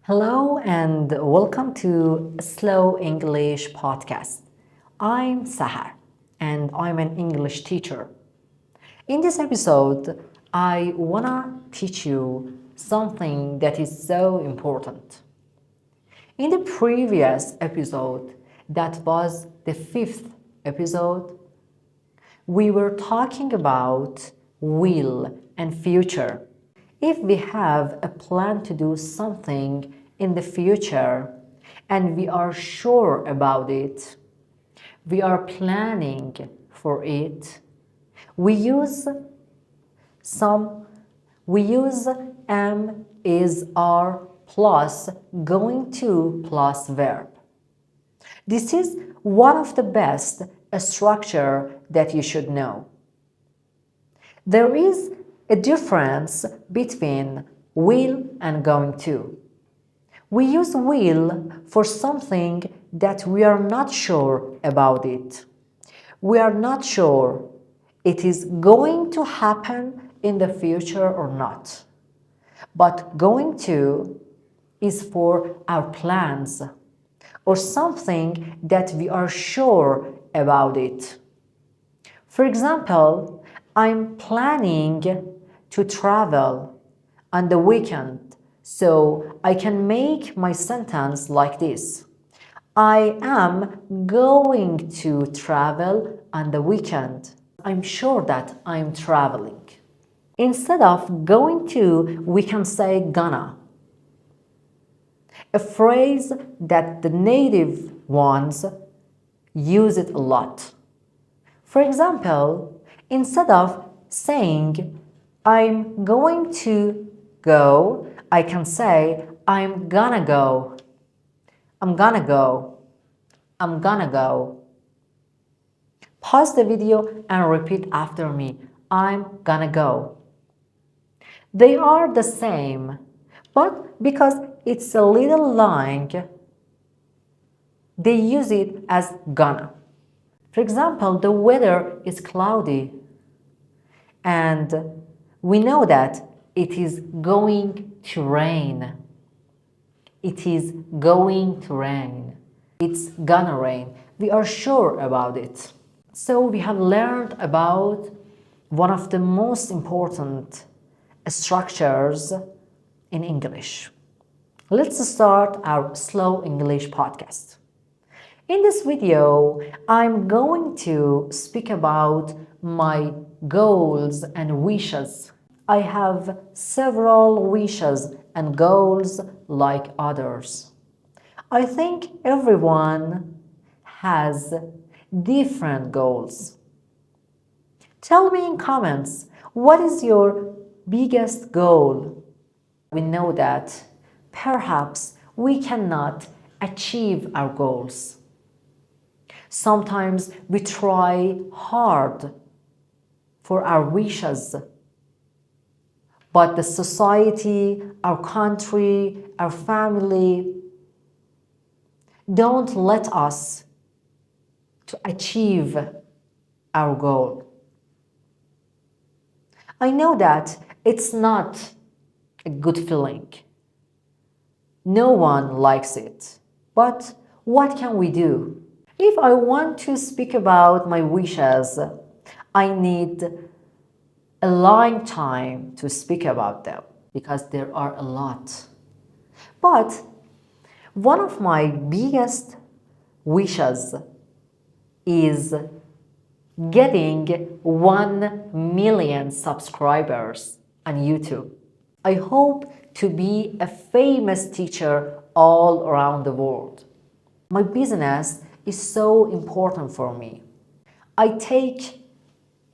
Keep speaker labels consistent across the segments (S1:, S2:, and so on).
S1: Hello and welcome to Slow English Podcast. I'm Sahar and I'm an English teacher. In this episode, I wanna teach you something that is so important. In the previous episode, that was the fifth episode, we were talking about will and future. If we have a plan to do something in the future and we are sure about it, we are planning for it, we use some we use am, is, are plus going to plus verb. This is one of the best structure that you should know. There is a difference between will and going to. We use will for something that we are not sure about it. We are not sure it is going to happen in the future or not. But going to is for our plans or something that we are sure about it. For example, I'm planning to travel on the weekend, so I can make my sentence like this. I am going to travel on the weekend. I'm sure that I'm traveling. Instead of going to, we can say gonna. A phrase that the native ones use it a lot. For example, instead of saying I'm going to go, I can say I'm gonna go. I'm gonna go. I'm gonna go. Pause the video and repeat after me. I'm gonna go. They are the same, but because it's a little long, they use it as gonna. For example, the weather is cloudy and we know that it is going to rain. It is going to rain. It's gonna rain. We are sure about it. So we have learned about one of the most important structures in English. Let's start our Slow English podcast. In this video, I'm going to speak about my goals and wishes. I have several wishes and goals like others. I think everyone has different goals. Tell me in comments, what is your biggest goal? We know that perhaps we cannot achieve our goals. Sometimes we try hard for our wishes, but the society, our country, our family don't let us to achieve our goal. I know that it's not a good feeling. No one likes it. But what can we do? If I want to speak about my wishes, I need a long time to speak about them because there are a lot. But one of my biggest wishes is getting 1 million subscribers on YouTube. I hope to be a famous teacher all around the world. My business is so important for me. I take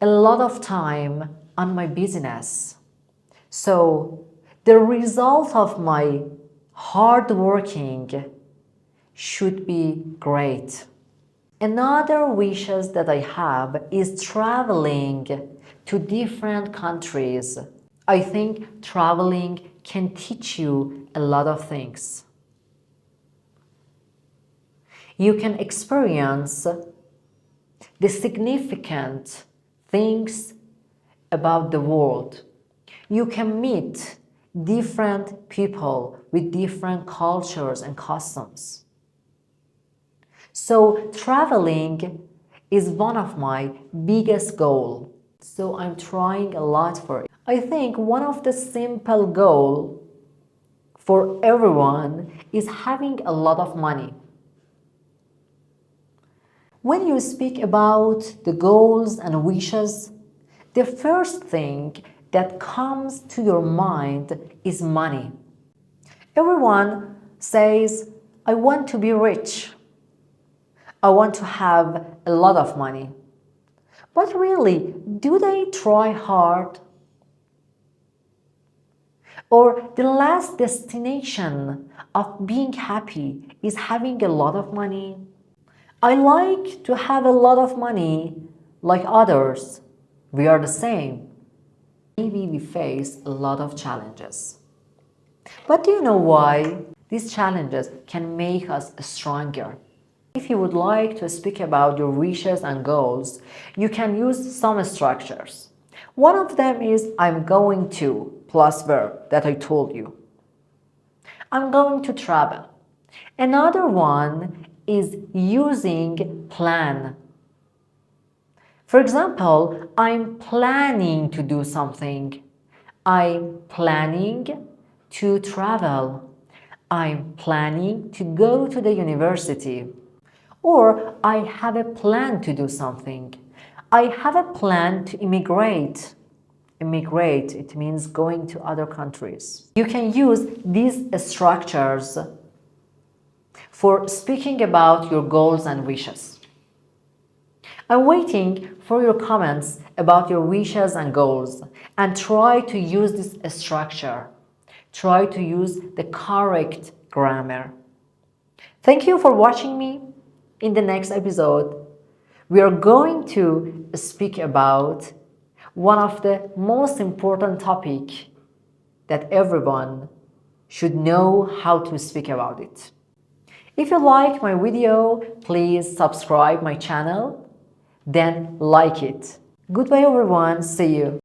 S1: a lot of time on my business. So the result of my hard working should be great. Another wishes that I have is traveling to different countries. I think traveling can teach you a lot of things. You can experience the significant things about the world. You can meet different people with different cultures and customs. So traveling is one of my biggest goals. So I'm trying a lot for it. I think one of the simple goals for everyone is having a lot of money. When you speak about the goals and wishes, the first thing that comes to your mind is money. Everyone says, I want to be rich. I want to have a lot of money. But really, do they try hard? Or the last destination of being happy is having a lot of money? I like to have a lot of money like others. We are the same. Maybe we face a lot of challenges. But do you know why? These challenges can make us stronger. If you would like to speak about your wishes and goals, you can use some structures. One of them is I'm going to plus verb that I told you. I'm going to travel. Another one is using plan. For example, I'm planning to do something. I'm planning to travel. I'm planning to go to the university. Or I have a plan to do something. I have a plan to immigrate. Immigrate, it means going to other countries. You can use these structures for speaking about your goals and wishes. I'm waiting for your comments about your wishes and goals, and try to use this structure. Try to use the correct grammar. Thank you for watching me. In the next episode, we are going to speak about one of the most important topics that everyone should know how to speak about it. If you like my video, please subscribe my channel, then like it. Goodbye everyone, see you.